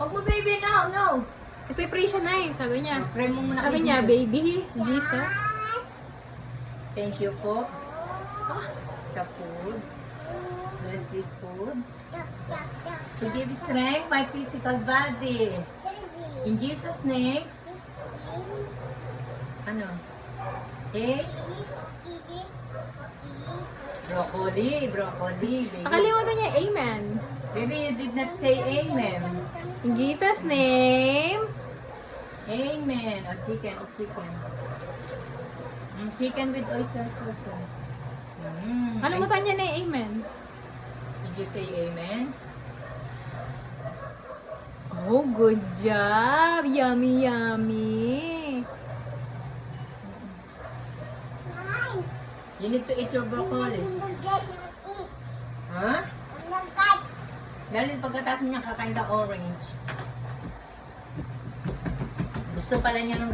Huwag mo baby now, no. Ipipray siya na eh, sabi niya. Pray mo muna Sabi kay niya, Jesus. baby, Jesus. Thank you po sa food. Bless this food. To give strength my physical body. In Jesus' name. Ano? Eh? Broccoli. Broccoli. Baby. Nakalimutan niya, amen. Baby, you did not say amen. In Jesus' name. Amen. O chicken. O chicken. Chicken with oyster sauce. Nakalimutan niya na yung amen. Did you say amen? Oh, good job. Yummy, yummy. You need to eat your broccoli. Ha? Dahil pagkatapos niya kakain ka orange. Gusto pala niya ng